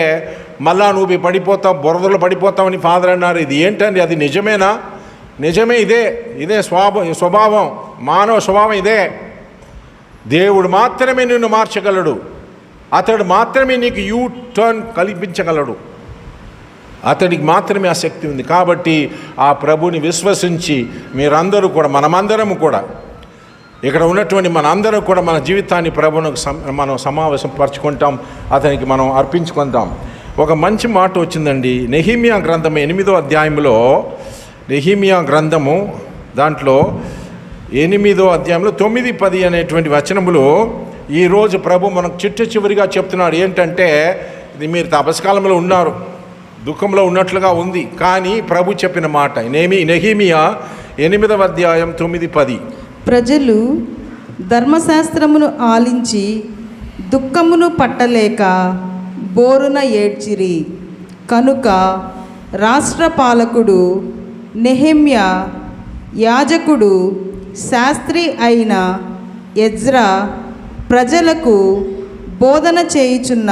మళ్ళా నువ్వు పడిపోతావు, బురదలో పడిపోతావని ఫాదర్ అన్నారు. ఇది ఏంటండి? అది నిజమేనా? నిజమే. ఇదే స్వభావం, మానవ స్వభావం ఇదే. దేవుడు మాత్రమే నిన్ను మార్చగలడు. అతడు మాత్రమే నీకు యూ టర్న్ కల్పించగలడు. అతడికి మాత్రమే ఆ శక్తి ఉంది. కాబట్టి ఆ ప్రభుని విశ్వసించి మీరందరూ కూడా, మనమందరము కూడా, ఇక్కడ ఉన్నటువంటి మనందరం కూడా మన జీవితాన్ని ప్రభువుకు మనం సమావేశం పరుచుకుంటాం, అతనికి మనం అర్పించుకుంటాం. ఒక మంచి మాట వచ్చిందండి. నెహెమ్యా గ్రంథం 8వ అధ్యాయంలో, నెహెమ్యా గ్రంథము దాంట్లో 8వ అధ్యాయంలో 9, 10 అనేటువంటి వచనములు ఈరోజు ప్రభు మనకు చివరిగా చెప్తున్నాడు. ఏంటంటే, ఇది మీరు తపస్కాలంలో ఉన్నారు, దుఃఖంలో ఉన్నట్లుగా ఉంది, కానీ ప్రభు చెప్పిన మాట నెహెమ్యా 8వ అధ్యాయం 9, 10. ప్రజలు ధర్మశాస్త్రమును ఆలించి దుఃఖమును పట్టలేక బోరున ఏడ్చిరి. కనుక రాష్ట్ర పాలకుడు నెహెమ్యా, యాజకుడు, శాస్త్రి అయిన ఎజ్రా ప్రజలకు బోధన చేయుచున్న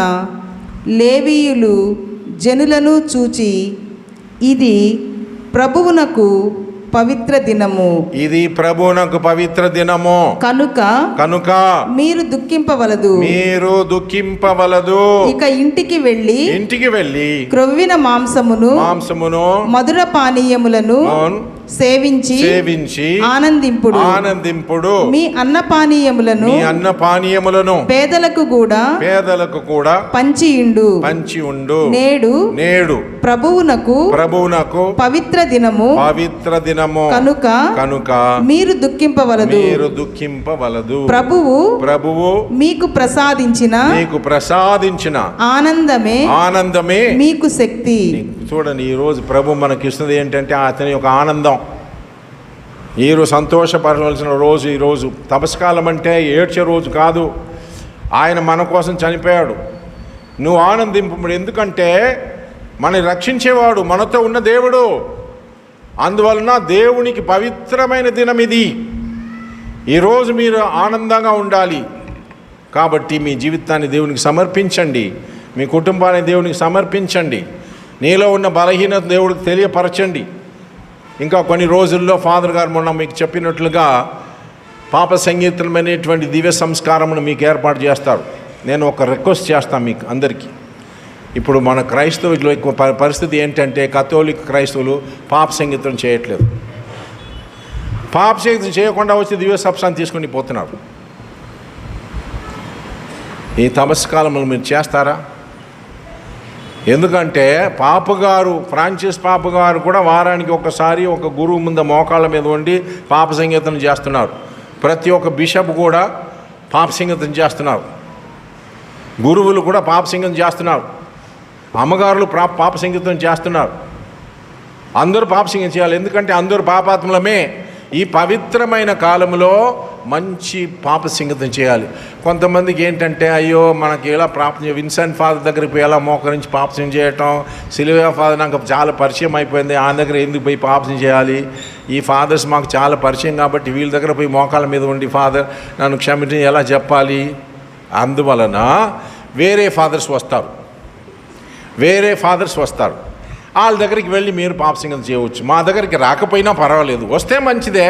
లేవీయులు జనులను చూచి, ఇది ప్రభువునకు పవిత్ర దినము, ఇది ప్రభువునకు పవిత్ర దినము, కనుక మీరు దుఃఖింపవలదు, ఇక ఇంటికి వెళ్ళి క్రొవ్విన మాంసమును మధుర పానీయములను సేవించి ఆనందింపుడు. మీ అన్నపానీయములను పేదలకు కూడా పంచియుండు. నేడు ప్రభువునకు పవిత్ర దినము, కనుక మీరు దుఃఖింపవలదు. ప్రభువు మీకు ప్రసాదించిన ఆనందమే మీకు శక్తి. చూడండి, ఈరోజు ప్రభు మనకి ఇస్తున్నది ఏంటంటే అతని యొక్క ఆనందం. ఈరోజు సంతోషపడవలసిన రోజు. ఈరోజు తపస్కాలం అంటే ఏడ్చే రోజు కాదు. ఆయన మన కోసం చనిపోయాడు. నువ్వు ఆనందింపు. ఎందుకంటే మనని రక్షించేవాడు మనతో ఉన్న దేవుడు. అందువలన దేవునికి పవిత్రమైన దినం ఇది. ఈరోజు మీరు ఆనందంగా ఉండాలి. కాబట్టి మీ జీవితాన్ని దేవునికి సమర్పించండి, మీ కుటుంబాన్ని దేవునికి సమర్పించండి. నీలో ఉన్న బలహీనత దేవుడికి తెలియపరచండి. ఇంకా కొన్ని రోజుల్లో ఫాదర్ గారు మొన్న మీకు చెప్పినట్లుగా పాప సంగీతమైనటువంటి దివ్య సంస్కారమును మీకు ఏర్పాటు చేస్తారు. నేను ఒక రిక్వెస్ట్ చేస్తాను మీకు అందరికీ. ఇప్పుడు మన క్రైస్తవులు ఎక్కువ పరిస్థితి ఏంటంటే కథోలిక్ క్రైస్తవులు పాప సంగీతం చేయట్లేదు. పాప సంగీతం చేయకుండా వచ్చి దివ్య సప్సాన్ని తీసుకొని పోతున్నారు. ఈ తపస్కాలంలో మీరు చేస్తారా? ఎందుకంటే పాపగారు ఫ్రాన్సిస్ పాపగారు కూడా వారానికి ఒకసారి ఒక గురువు ముందు మోకాళ్ళ మీద ఉండి పాప సంగీతం చేస్తున్నారు. ప్రతి ఒక్క బిషప్ కూడా పాప సంగీతం చేస్తున్నారు. గురువులు కూడా పాప సంగీతం చేస్తున్నారు. అమ్మగారులు పాప సంగీతం చేస్తున్నారు. అందరూ పాప సంగీతం చేయాలి. ఎందుకంటే అందరూ పాపాత్ములమే. ఈ పవిత్రమైన కాలంలో మంచి పాప సంగీతం చేయాలి. కొంతమందికి ఏంటంటే అయ్యో మనకి ఎలా ప్రాప్తం విన్సెంట్ ఫాదర్ దగ్గరికి పోయి ఎలా మోకరించి పాపసం చేయటం, సిల్వియా ఫాదర్ నాకు చాలా పరిచయం అయిపోయింది, ఆయన దగ్గర ఎందుకు పోయి పాపసం చేయాలి, ఈ ఫాదర్స్ మాకు చాలా పరిచయం కాబట్టి వీళ్ళ దగ్గర పోయి మోకాళ్ళ మీద ఉండి ఫాదర్ నన్ను క్షమించి ఎలా చెప్పాలి. అందువలన వేరే ఫాదర్స్ వస్తారు. వాళ్ళ దగ్గరికి వెళ్ళి మీరు పాప సంగీతం చేయవచ్చు. మా దగ్గరికి రాకపోయినా పర్వాలేదు, వస్తే మంచిదే.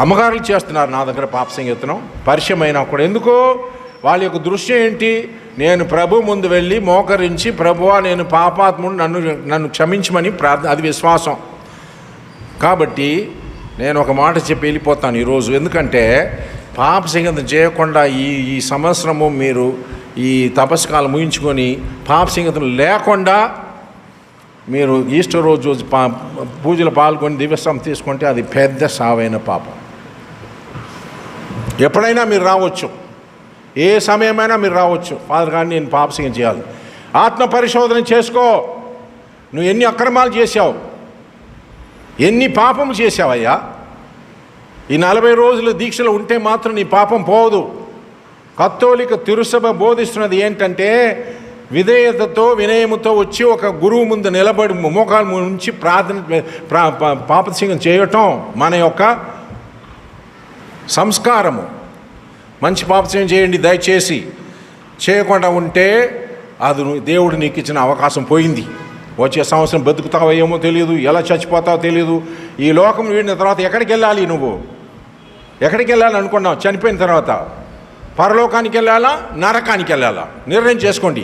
అమ్మగారులు చేస్తున్నారు నా దగ్గర పాప సంగీతం పరిచయం అయినా కూడా. ఎందుకు? వాళ్ళ యొక్క దృశ్యం ఏంటి? నేను ప్రభు ముందు వెళ్ళి మోకరించి ప్రభువా నేను పాపాత్ముడు, నన్ను క్షమించమని అది విశ్వాసం. కాబట్టి నేను ఒక మాట చెప్పి వెళ్ళిపోతాను ఈరోజు. ఎందుకంటే పాప సంగీతం చేయకుండా ఈ సంవత్సరము మీరు ఈ తపస్కాలం ముగించుకొని పాప సంగీతం లేకుండా మీరు ఈస్టర్ రోజు పూజలు పాల్గొని దివ్యసం తీసుకుంటే అది పెద్ద సావైన పాపం. ఎప్పుడైనా మీరు రావచ్చు, ఏ సమయమైనా మీరు రావచ్చు. ఫాదర్ గారిని నేను పాప సంగీతం చేయాలి. ఆత్మ పరిశోధన చేసుకో. నువ్వు ఎన్ని అక్రమాలు చేశావు, ఎన్ని పాపము చేశావయ్యా. ఈ 40 రోజుల దీక్షలు ఉంటే మాత్రం నీ పాపం పోదు. కథోలిక తిరుసభ బోధిస్తున్నది ఏంటంటే విధేయతతో వినయముతో వచ్చి ఒక గురువు ముందు నిలబడి మోకాలు నుంచి పాప సంగీతం చేయటం మన యొక్క సంస్కారము. మంచి పాప సంగీతం చేయండి దయచేసి. చేయకుండా ఉంటే అది దేవుడు నీకు ఇచ్చిన అవకాశం పోయింది. వచ్చే సంవత్సరం బతుకుతావో ఏమో తెలియదు, ఎలా చచ్చిపోతావో తెలియదు. ఈ లోకం వీడిన తర్వాత ఎక్కడికి వెళ్ళాలి? నువ్వు ఎక్కడికి వెళ్ళాలి అనుకున్నావు? చనిపోయిన తర్వాత పరలోకానికి వెళ్ళాలా, నరకానికి వెళ్ళాలా? నిర్ణయం చేసుకోండి.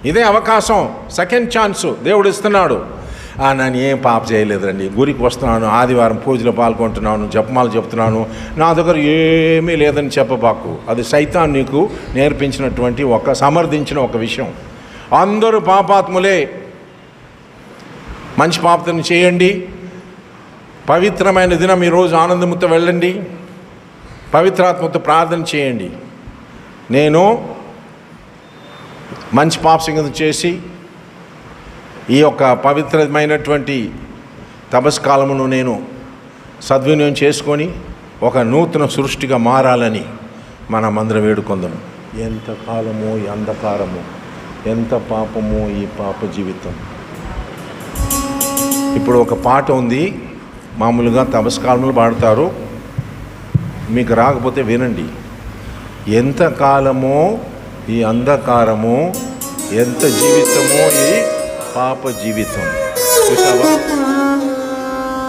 ఇదే అవకాశం, సెకండ్ ఛాన్స్ దేవుడు ఇస్తున్నాడు. నన్ను ఏం పాప చేయలేదండి, గురికి వస్తున్నాను, ఆదివారం పూజలో పాల్గొంటున్నాను, జపమాలు చెప్తున్నాను, నా దగ్గర ఏమీ లేదని చెప్పబాకు. అది సైతాన్ నీకు నేర్పించినటువంటి సమర్థించిన ఒక విషయం. అందరూ పాపాత్ములే. మంచి పాపతను చేయండి. పవిత్రమైన దినం ఈరోజు ఆనందముతో వెళ్ళండి. పవిత్రాత్మతో ప్రార్థన చేయండి. నేను మంచి పాప సంగీతం చేసి ఈ యొక్క పవిత్రమైనటువంటి తపస్కాలమును నేను సద్వినియోగం చేసుకొని ఒక నూతన సృష్టిగా మారాలని మనమందరం వేడుకొందాము. ఎంత కాలము ఈ అంధకారము, ఎంత పాపము ఈ పాప జీవితం. ఇప్పుడు ఒక పాట ఉంది, మామూలుగా తపస్కాలములు పాడతారు, మీకు రాకపోతే వినండి. ఎంత కాలమో ఈ అంధకారము, ఎంత జీవితమో ఈ పాప జీవితం. చూసావా?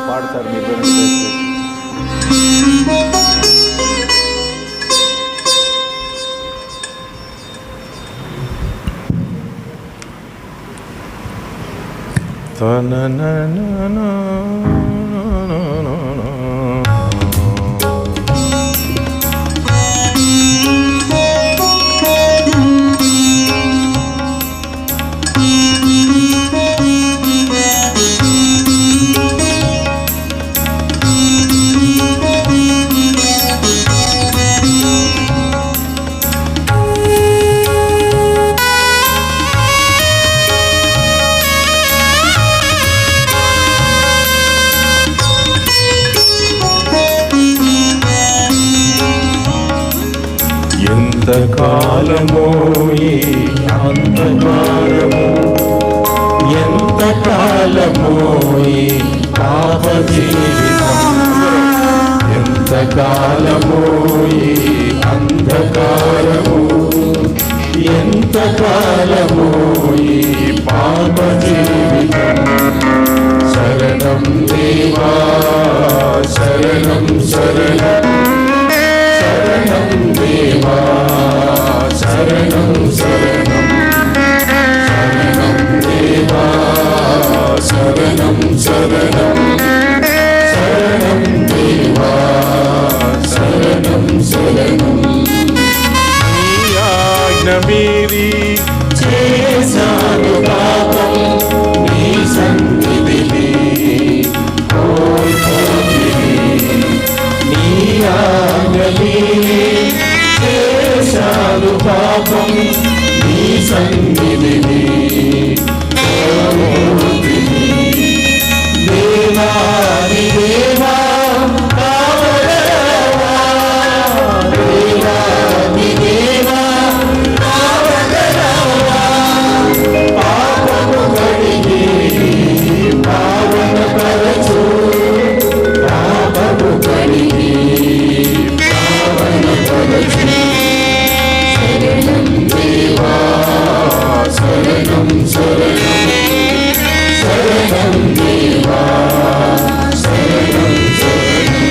పాడతారు మీరు. ఎంతకాలమో ఈ అంధకారము, ఎంతకాలమో ఈ పాప జీవితం, ఎంతకాలమో ఈ అంధకారము, ఎంతకాలమో ఈ పాప పాప జీవితం శరణం దేవా శరణం శరణం శరణం దేవా శరణం శరణం శరణం దేవా శరణం శరణం శరణం దేవా శరణం శరణం నీ ఆజ్ఞ మీరి చేశాను పాపం నీ సన్నిధిని కోల్పోతిని నీ ఆజ్ఞని చేశాను పాపం నీ సన్నిధిని కోల్పోతిని దేవాని దేవా కావలరావా దేవాని దేవా కావలరావా పాపము కడిగి పావనపరచు పాపము కడిగి పావనపరచు శరణం దేవా శరణం శరణం శరణం దేవా శరణం శరణం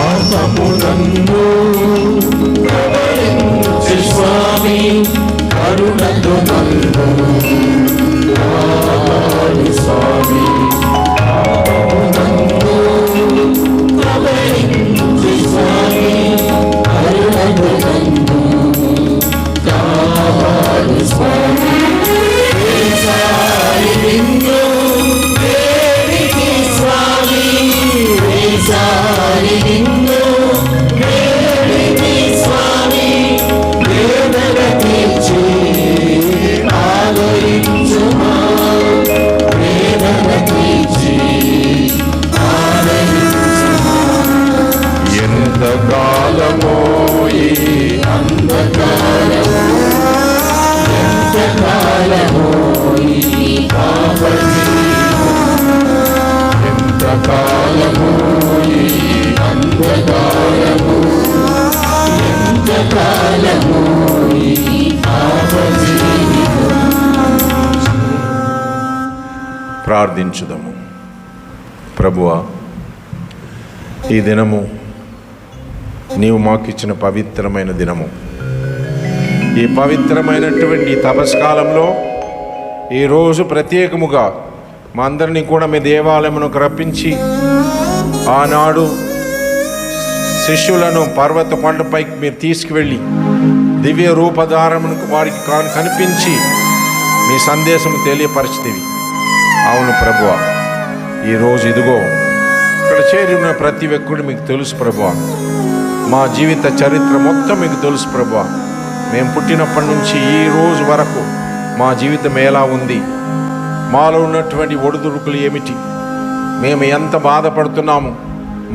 పాపమునందు ప్రవహించు స్వామి కరుణతో నన్ను కాపాడు స్వామి పాపమునందు ప్రవహించు స్వామి కరుణతో నన్ను కాపాడు స్వామి వేసారి నిన్ను వేడికి స్వామి వేసారి నిన్ను వేడికి స్వామి వేదన తీర్చి ఆదరించుమా వేదన తీర్చి ఆదరించుమా ఎంత కాలమో ఈ అంధకారము ఎంతకాలమో ఈ పాప జీవితం ఎంతకాలమో ఈ అంధకారము ఎంతకాలమో ఈ పాప జీవితం ప్రార్థించుదాము. ప్రభువా, ఈ దినము నీవు మాకిచ్చిన పవిత్రమైన దినము. ఈ పవిత్రమైనటువంటి తపస్కాలంలో ఈరోజు ప్రత్యేకముగా మా అందరినీ కూడా మీ దేవాలయమునకు రప్పించి ఆనాడు శిష్యులను పర్వత కొండపైకి మీరు తీసుకువెళ్ళి దివ్య రూపధారమునకు వారికి కనిపించి మీ సందేశము తెలియపరిచితివి. అవును ప్రభువా, ఈరోజు ఇదిగో ఇక్కడ చేరి ఉన్న ప్రతి వ్యక్తుడు మీకు తెలుసు ప్రభువా. మా జీవిత చరిత్ర మొత్తం మీకు తెలుసు ప్రభువా. మేము పుట్టినప్పటి నుంచి ఈ రోజు వరకు మా జీవితం ఎలా ఉంది, మాలో ఉన్నటువంటి ఒడిదుడుకులు ఏమిటి, మేము ఎంత బాధపడుతున్నాము,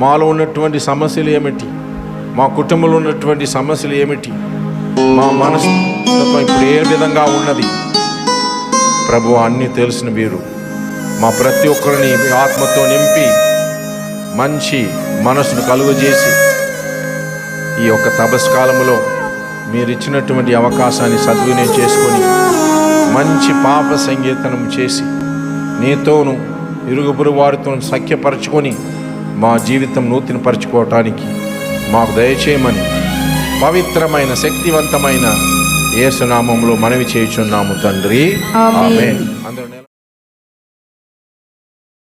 మాలో ఉన్నటువంటి సమస్యలు ఏమిటి, మా కుటుంబంలో ఉన్నటువంటి సమస్యలు ఏమిటి, మా మనస్తత్వం ఇప్పుడు ఏ విధంగా ఉన్నది ప్రభువా, అన్నీ తెలిసిన మీరు మా ప్రతి ఒక్కరిని మీ ఆత్మతో నింపి మంచి మనసును కలుగజేసి ఈ యొక్క తపస్కాలములో మీరు ఇచ్చినటువంటి అవకాశాన్ని సద్వినియోగం చేసుకొని మంచి పాప సంగీతనం చేసి నీతోను ఇరుగుపురు వారితో సఖ్యపరచుకొని మా జీవితం నూతనపరచుకోవటానికి మాకు దయచేయమని పవిత్రమైన శక్తివంతమైన యేసు నామములో మనవి చేయుచున్నాము తండ్రి. ఆమేన్.